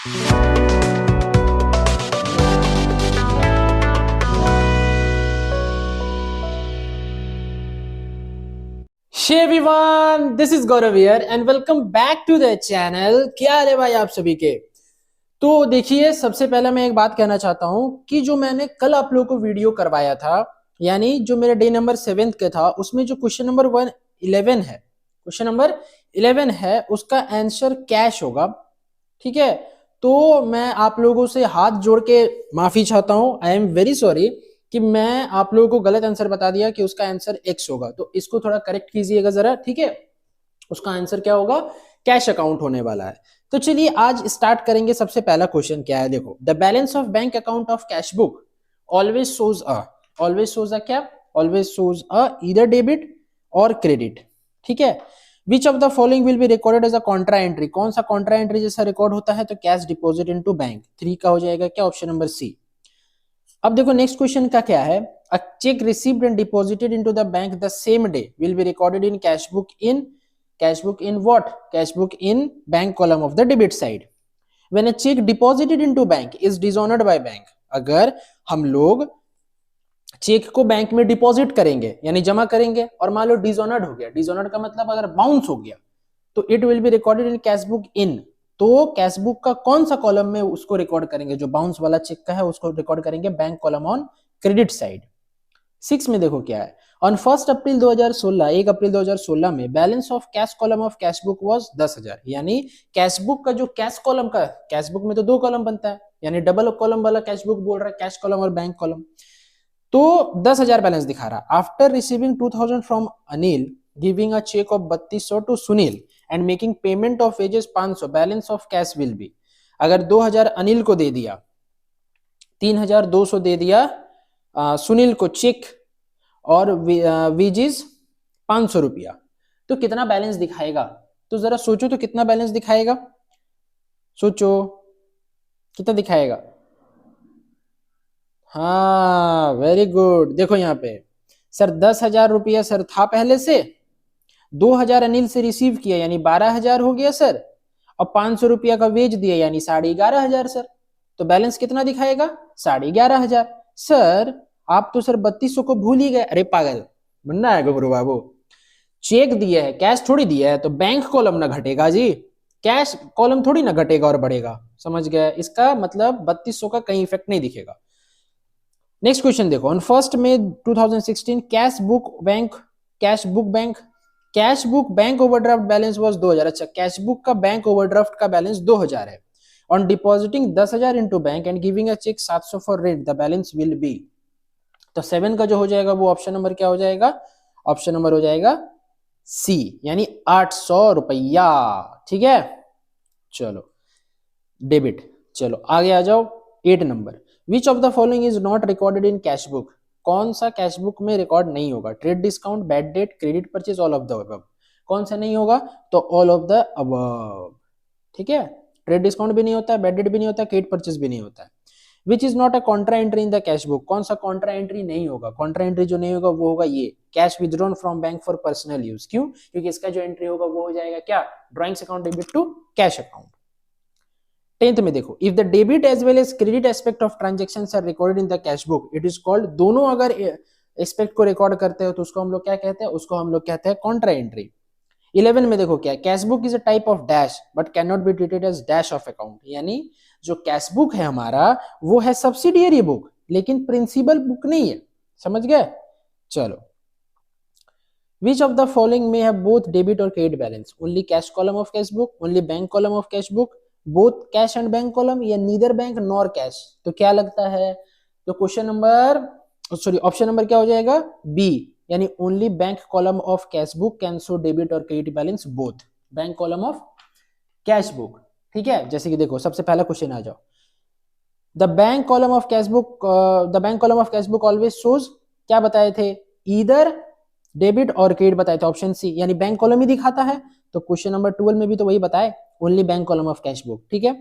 Hey everyone, this is Gaurav here and welcome back to the channel। क्या हाल है भाई आप सभी के। तो देखिए, सबसे पहले मैं एक बात कहना चाहता हूं कि जो मैंने कल आप लोगों को वीडियो करवाया था, यानी जो मेरे डे नंबर 7 के था, उसमें जो क्वेश्चन नंबर 11 है, क्वेश्चन नंबर 11 है, उसका आंसर कैश होगा। ठीक है, तो मैं आप लोगों से हाथ जोड़ के माफी चाहता हूं, आई एम वेरी सॉरी कि मैं आप लोगों को गलत आंसर बता दिया कि उसका आंसर एक्स होगा, तो इसको थोड़ा करेक्ट कीजिएगा जरा। ठीक है, उसका आंसर क्या होगा, कैश अकाउंट होने वाला है। तो चलिए आज स्टार्ट करेंगे। सबसे पहला क्वेश्चन क्या है, देखो, the balance of bank account of cash book always shows a, always shows a क्या, always shows a either debit और क्रेडिट। ठीक है, which of the following will be recorded as a contra entry, कौन सा Contra entry जैसा record होता है, तो कैश डिपॉजिट इनटू बैंक। 3 का हो जाएगा क्या, ऑप्शन नंबर सी। अब देखो नेक्स्ट क्वेश्चन का क्या है, a cheque received and deposited into the bank the same day will be recorded in cash book in what, cash book in bank column of the debit side. When a cheque deposited into bank is dishonoured by bank, अगर हम लोग check को bank में deposit करेंगे यानी जमा करेंगे और मान लो डिसऑनर्ड हो गया, डिसऑनर्ड का मतलब अगर बाउंस हो गया, तो it will be recorded in cash book इन, तो कैश बुक का कौन सा कॉलम में उसको रिकॉर्ड करेंगे, जो बाउंस वाला चेक का है उसको रिकॉर्ड करेंगे bank column on credit side. 6 में देखो क्या है, ऑन 1 अप्रैल 2016, 1 अप्रैल 2016 में balance of cash column of cash book was 10,000, यानी कैश बुक का जो कैश कॉलम का, कैश बुक में तो 2 कॉलम बनता है, यानी डबल कॉलम वाला कैश बुक बोल रहा है, कैश कॉलम और बैंक कॉलम। तो 10,000 बैलेंस दिखा रहा। After receiving 2,000 from Anil, giving a cheque of 3200 to Sunil and making payment of wages 500, balance of cash will be, अगर 2,000 अनिल को दे दिया, 3,200 दे दिया सुनील को चेक, और वेजेस 500 रुपया, तो कितना बैलेंस दिखाएगा, तो जरा सोचो तो कितना बैलेंस दिखाएगा, सोचो कितना दिखाएगा। हाँ वेरी गुड, देखो यहाँ पे सर 10,000 रुपया सर था पहले से, 2,000 अनिल से रिसीव किया यानी 12,000 हो गया सर, और 500 रुपया का वेज दिया यानी 11,500 सर, तो बैलेंस कितना दिखाएगा, 11,500। सर आप तो सर 3200 को भूल ही गए, अरे पागल बनना है गुरु बाबू, चेक दिया है, कैश थोड़ी दिया है, तो बैंक कॉलम ना घटेगा जी, कैश कॉलम थोड़ी ना घटेगा और बढ़ेगा, समझ गए, इसका मतलब 3200 का कहीं इफेक्ट नहीं दिखेगा। नेक्स्ट क्वेश्चन देखो, on 1 May 2016 cash book bank overdraft balance was 2,000। अच्छा, कैश बुक का बैंक ओवरड्राफ्ट का बैलेंस 2,000 है। On depositing 10,000 into bank and giving a cheque 700 for rent, the balance will be, तो 7 का जो हो जाएगा वो ऑप्शन नंबर क्या हो जाएगा, ऑप्शन नंबर हो जाएगा सी, यानी 800 रुपया। ठीक है, चलो डेबिट। चलो आगे आ जाओ, 8 number, which of the following is not recorded in cash book, कौन सा कैश बुक में रिकॉर्ड नहीं होगा, trade discount, bad debt, credit purchase, all of the above, कौन सा नहीं होगा, तो ऑल ऑफ द अबव। ठीक है, ट्रेड डिस्काउंट भी नहीं होता है, बैड डेट भी नहीं होता है, क्रेडिट परचेज भी नहीं होता है। Which is not a contra entry in the cash book, कौन सा कॉन्ट्रा एंट्री नहीं होगा, कॉन्ट्रा एंट्री जो नहीं होगा वो होगा ये, cash withdrawn from bank for personal use, क्यों, क्योंकि इसका जो एंट्री होगा वो हो जाएगा क्या, drawings account debit to cash account. 10th में देखो, if the debit as well as credit aspect of transactions are recorded in the cash book it is called, दोनों अगर एस्पेक्ट को रिकॉर्ड करते हो तो उसको हम लोग क्या कहते हैं, उसको हम लोग कहते हैं कॉन्ट्रा एंट्री। 11 में देखो क्या, cash book is a type of dash but cannot be treated as dash of account, यानी जो कैश बुक है हमारा वो है सब्सिडियरी बुक लेकिन प्रिंसिपल बुक नहीं है, समझ गए। चलो, which of the following may have both debit or credit balance, only cash column of cash book, only bank column of cash book, both cash and bank column, या neither bank nor cash, तो क्या लगता है, तो question number sorry option number क्या हो जाएगा, B, यानी only bank column of cash book can show debit और credit balance both, bank column of cash book. ठीक है, जैसे कि देखो सबसे पहला क्वेश्चन आ जाओ, the bank column of cash book, the bank column of cash book always shows, क्या बताए थे, ईदर डेबिट और क्रेडिट बताए थे, ऑप्शन सी, यानी बैंक कॉलम ही दिखाता है, तो क्वेश्चन नंबर 12 में भी तो वही बताए, only bank column of cash book. ठीक है,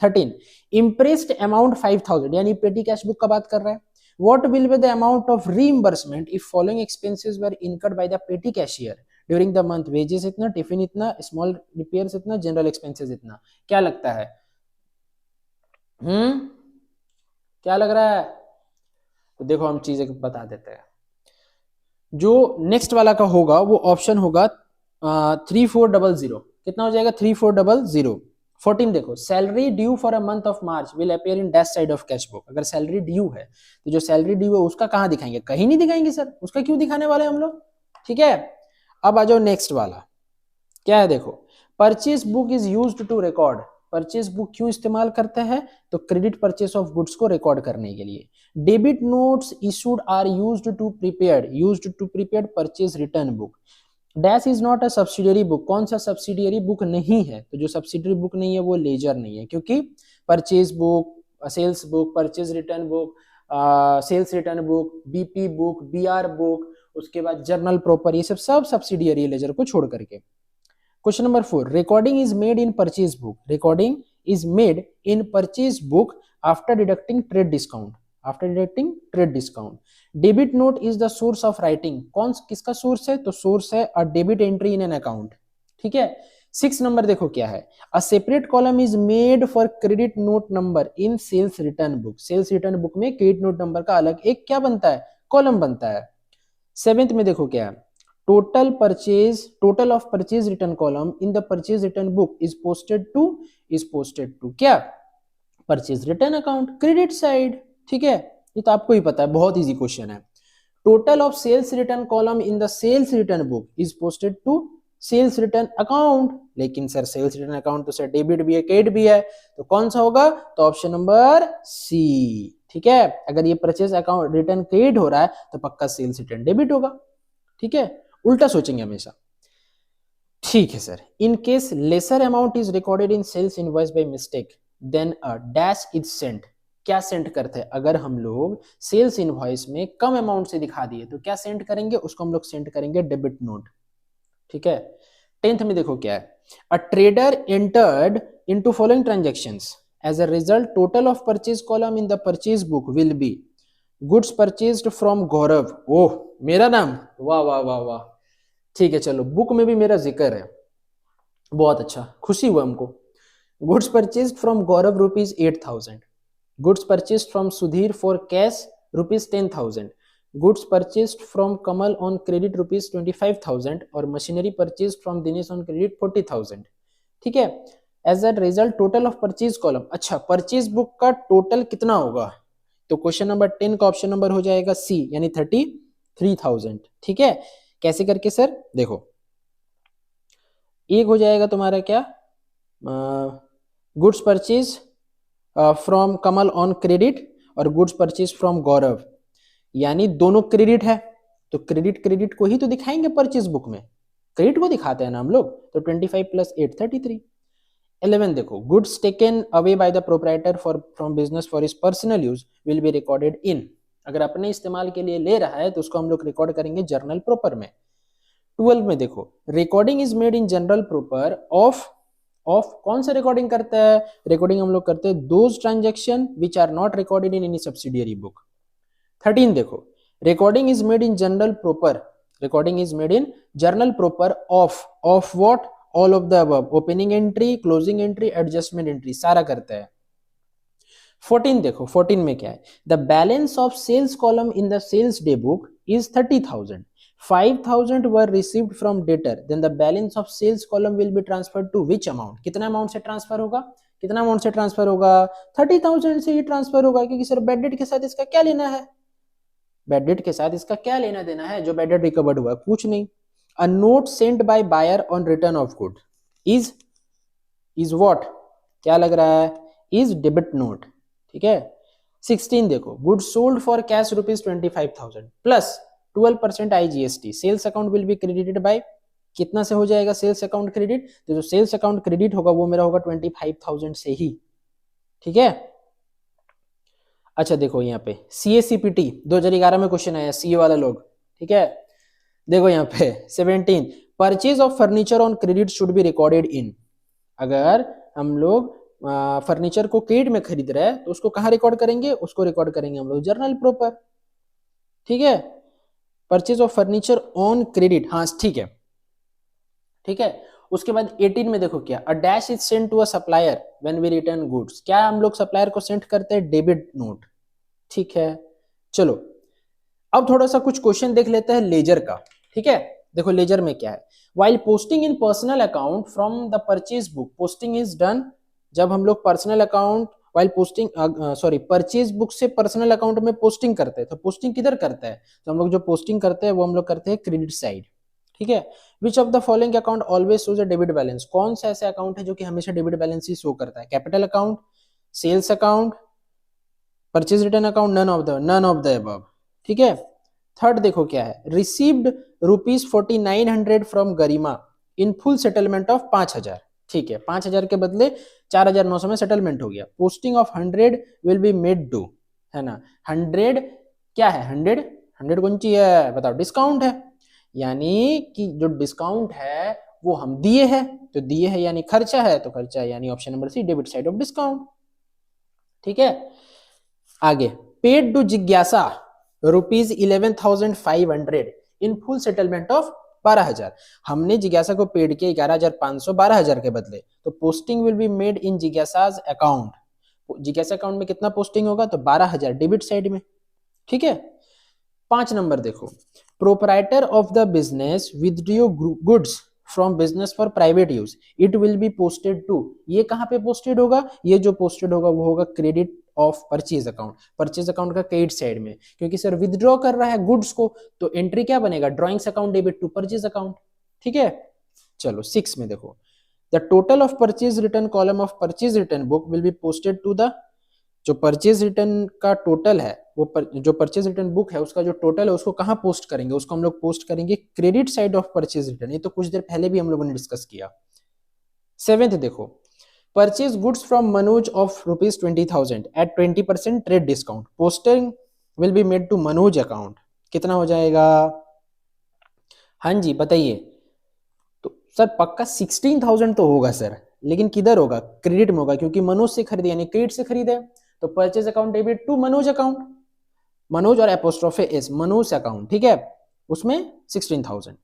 13, इम्प्रेस्ड अमाउंट 5,000, यानी पेटी कैश बुक का बात कर रहा है, what will be the amount of reimbursement if following expenses were incurred by the petty cashier during the month, wages इतना, टिफिन इतना, स्मॉल रिपेयर्स इतना, जनरल एक्सपेंसेस इतना, क्या लगता है, क्या लग रहा है? तो देखो हम चीजें बता देते हैं। जो नेक्स्ट वाला का होगा वो ऑप्शन होगा 3400। कितना हो जाएगा? 3400। 14 देखो, salary due for a month of March will appear in dash side of cash book. अगर सैलरी ड्यू है तो जो सैलरी ड्यू है उसका कहाँ दिखाएंगे? कहीं नहीं दिखाएंगे सर, उसका क्यों दिखाने वाले हम लोग? ठीक है, अब आ जाओ नेक्स्ट वाला। क्या है देखो, purchase book is used to record. Purchase book क्यों इस्तेमाल करते हैं? तो क्रेडिट परचेस ऑफ गुड्स को रिकॉर्ड करने के लिए। Debit notes issued are used to prepare purchase return book. Dash is not a subsidiary book. कौन सा सब्सिडियरी बुक नहीं है? तो जो सब्सिडियरी बुक नहीं है वो लेजर नहीं है, क्योंकि purchase book, sales book, purchase return book, sales return book, BP book, BR book, उसके बाद जर्नल प्रॉपर, ये सब सब सब्सिडियरी है लेजर को छोड़ करके। Question number 4, recording is made in purchase book. Recording is made in purchase book after deducting trade discount. After deducting trade discount. Debit note is the source of writing. कौन किसका source है? तो source है a debit entry in an account. ठीक है। 6 number देखो क्या है, a separate column is made for credit note number in sales return book. Sales return book में क्रेडिट नोट नंबर का अलग एक क्या बनता है? कॉलम बनता है। 7th में देखो क्या है, total of purchase return column in the purchase return book is posted to क्या? Purchase return account, credit side. ठीक है, ये तो आपको ही पता है, बहुत इजी क्वेश्चन है। Total of sales return column in the sales return book is posted to sales return account. लेकिन सर सेल्स रिटर्न अकाउंट तो सर डेबिट भी है क्रेडिट भी है, तो कौन सा होगा? तो ऑप्शन नंबर सी। ठीक है, अगर ये परचेज अकाउंट रिटर्न क्रेडिट हो रहा है तो पक्का सेल्स रिटर्न डेबिट होगा। ठीक है, उल्टा सोचेंगे हमेशा। ठीक है sir, in case lesser amount is recorded in sales invoice by mistake then a dash is sent. क्या सेंड करते हैं? अगर हम लोग सेल्स इनवॉइस में कम अमाउंट से दिखा दिए तो क्या सेंड करेंगे? उसको हम लोग सेंड करेंगे डेबिट नोट। ठीक है। 10th में देखो क्या है, a trader entered into following transactions as a result total of purchase column in the purchase book will be goods purchased from Gaurav. ओह मेरा नाम, वाह वाह वाह वाह। ठीक है चलो, बुक में भी मेरा जिक्र है, बहुत अच्छा, खुशी हुआ हमको। Goods purchase from Gaurav rupees 8,000। Goods purchase from Sudhir for cash rupees 10,000। Goods purchase from Kamal on credit rupees 25,000 और machinery purchase from Dinesh on credit 40,000। ठीक है, as a result total of purchase column. अच्छा, परचेज बुक का टोटल कितना होगा? तो question number 10 का option number हो जाएगा सी, यानी 33,000। ठीक है, कैसे करके सर? देखो, एक हो जाएगा तुम्हारा क्या, goods purchase from Kamal on credit और गुड्स परचेज फ्रॉम गौरव, यानी दोनों क्रेडिट है, तो क्रेडिट क्रेडिट को ही तो दिखाएंगे परचेज बुक में, क्रेडिट को दिखाते हैं ना हम लोग। तो 25 प्लस 8 33। 11 देखो, goods taken away by the proprietor for from business for his personal use will be recorded इन। अगर अपने इस्तेमाल के लिए ले रहा है तो उसको हम लोग रिकॉर्ड करेंगे जर्नल प्रॉपर में। 12 में देखो, recording is made in general proper off कौन सा रिकॉर्डिंग करता है? रिकॉर्डिंग हम लोग करते हैं those transaction which are not recorded in any subsidiary book. 13 देखो, recording is made in general proper, recording is made in journal proper of what? All of the above, opening entry, closing entry, adjustment entry, सारा करता है। 14 देखो, 14 में क्या है, the balance of sales column in the sales day book is 30,000। 5,000 were received from debtor, then the balance of sales column will be transferred to which amount? कितना amount से transfer होगा? कितना अमाउंट से ट्रांसफर होगा? 30,000 से ही transfer होगा, क्योंकि sir bad debt के साथ इसका क्या लेना है? बैड डेट के साथ इसका क्या लेना देना है? जो बैड डेट रिकवर्ड हुआ कुछ नहीं। A note sent by buyer on return of good is what? क्या लग रहा है? Is debit note. ठीक है। 16 देखो, good sold for cash rupees 25,000 plus 12% IGST, sales account will be credited by कितना से हो जाएगा सेल्स अकाउंट क्रेडिट? तो जो सेल्स अकाउंट क्रेडिट होगा वो मेरा होगा 25,000 से ही। ठीक है। अच्छा देखो यहाँ पे CACPT 2011 में क्वेश्चन आया, सीए वाला लोग। ठीक है, देखो यहाँ पे 17, purchase of furniture on credit should be recorded इन। अगर हम लोग फर्नीचर को क्रेडिट में खरीद रहे हैं तो उसको कहाँ रिकॉर्ड करेंगे? उसको रिकॉर्ड करेंगे हम लोग जर्नल प्रॉपर। ठीक है, purchase of furniture on credit, हाँ ठीक है। ठीक है, उसके बाद 18 में देखो क्या, a dash is sent to a supplier when we return goods, क्या हम लोग सप्लायर को सेंड करते हैं, डेबिट नोट, ठीक है। चलो अब थोड़ा सा कुछ क्वेश्चन देख लेते हैं लेजर का, ठीक है। देखो लेजर में क्या है, while posting in personal account from the purchase book, posting is done जब हम लोग personal account while posting sorry purchase book से पर्सनल अकाउंट में पोस्टिंग करते हैं, तो पोस्टिंग किधर करते हैं, तो हम लोग जो पोस्टिंग करते हैं वो हम लोग करते हैं क्रेडिट साइड, ठीक है। Which of the following account always shows a debit balance, कौन सा ऐसा अकाउंट है जो कि हमेशा डेबिट बैलेंस ही शो करता है, capital account, sales account, purchase return account, none of the above, ठीक है। थर्ड देखो क्या है, received ₹4900 from Garima in full settlement of 5000, ठीक है, 5000 के बदले 4900 में सेटलमेंट हो गया। Posting of 100 will be made to, है ना, 100 क्या है, 100 कौन सी है बताओ, डिस्काउंट है, यानी कि जो डिस्काउंट है वो हम दिए हैं, तो दिए है यानी खर्चा है, तो खर्चा है यानी option number C debit side of discount, ठीक है। आगे पेड टू जिज्ञासा ₹11,500 इन फुल सेटलमेंट ऑफ 12,000, हमने जिज्ञासा को पेड किया 11,500 12,000 के बदले, तो posting will be made in जिज्ञासाज अकाउंट, जिज्ञासा अकाउंट में कितना पोस्टिंग होगा, तो 12,000 डेबिट साइड में, ठीक है। 5 नंबर देखो, proprietor of the business withdraw goods from business for private use, it will be posted to, ये कहां पे पोस्टेड होगा, ये जो पोस्टेड होगा वो होगा credit of purchase account, purchase account का क्रेडिट साइड में, क्योंकि सर विथड्रॉ कर रहा है गुड्स को, तो एंट्री क्या बनेगा, drawings account debit to purchase account, ठीक है। चलो 6 में देखो, the total of purchase return column of purchase return book will be posted to the, जो परचेज रिटर्न का टोटल है वो जो परचेज रिटर्न बुक है उसका जो टोटल है उसको कहां पोस्ट करेंगे, उसको हम लोग पोस्ट करेंगे credit side of purchase return, ये तो कुछ देर पहले भी हम लोगों ने डिस्कस किया। 7th देखो, purchase goods from Manoj of ₹20,000 at 20% trade discount, posting will be made to Manoj account, कितना हो जाएगा, हाँ जी बताइए, तो सर पक्का 16,000 तो होगा सर, लेकिन किधर होगा, क्रेडिट में होगा, क्योंकि मनोज से खरीदे यानी क्रेडिट से खरीदे, तो purchase account debit to Manoj account, Manoj और एपोस्ट्रोफे एस, मनोज अकाउंट, ठीक है, उसमें 16,000।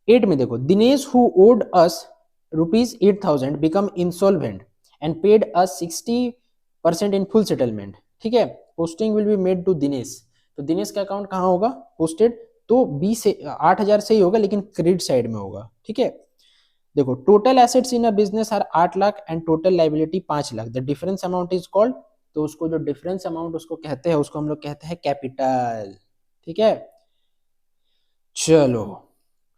8 में देखो, Dinesh who owed us ₹8,000 become insolvent and paid us 60% in full settlement, ठीक है, posting will be made to Dinesh, तो दिनेश का अकाउंट कहां होगा पोस्टेड, तो 8,000 से ही होगा लेकिन क्रेडिट साइड में होगा, ठीक है। देखो total assets in a business are 8 lakh and total liability 5 lakh, the difference amount is called, तो उसको जो डिफरेंस अमाउंट उसको कहते हैं, उसको हम लोग कहते हैं कैपिटल, ठीक है। चलो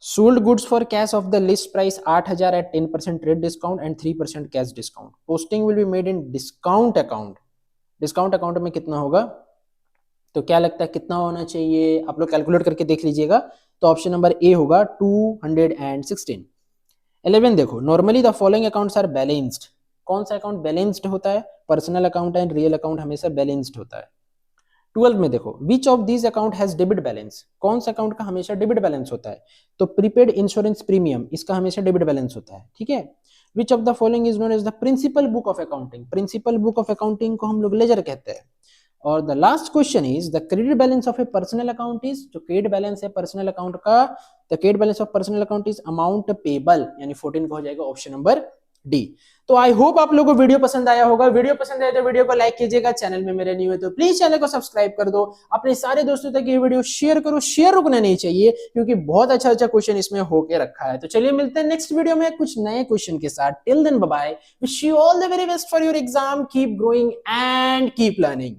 sold goods for cash of the list price 8,000 at 10% trade discount and 3% cash discount, posting will be made in discount account, discount account में कितना होगा, तो क्या लगता है कितना होना चाहिए, आप लोग कैलकुलेट करके देख लीजिएगा, तो ऑप्शन नंबर ए होगा 216। 11 देखो, normally the following accounts are balanced, कौन सा अकाउंट बैलेंस्ड होता है, personal account and real account हमेशा बैलेंस्ड होता है। 12 में देखो, which of these account has debit balance, कौन सा अकाउंट का हमेशा डेबिट बैलेंस होता है, तो प्रीपेड इंश्योरेंस प्रीमियम, इसका हमेशा डेबिट बैलेंस होता है, ठीक है। Which of the following is known as the principal book of accounting, principal book of accounting को हम लोग लेजर कहते हैं। और the last question is the credit balance of a personal account is, जो क्रेडिट बैलेंस है personal account का, the credit balance of personal account is amount payable, यानी 14 को हो जाएगा ऑप्शन नंबर डी। तो आई होप आप लोगों को वीडियो पसंद आया होगा, वीडियो पसंद आया तो वीडियो को लाइक कीजिएगा, चैनल में मेरे न्यू है तो प्लीज चैनल को सब्सक्राइब कर दो, अपने सारे दोस्तों तक ये वीडियो शेयर करो, शेयर रुकना नहीं चाहिए क्योंकि बहुत अच्छा अच्छा क्वेश्चन इसमें होके रखा है। तो चलिए मिलते हैं नेक्स्ट वीडियो में कुछ नए क्वेश्चन के साथ, till then bye bye, wish you all the very best for your exam, keep growing and keep learning.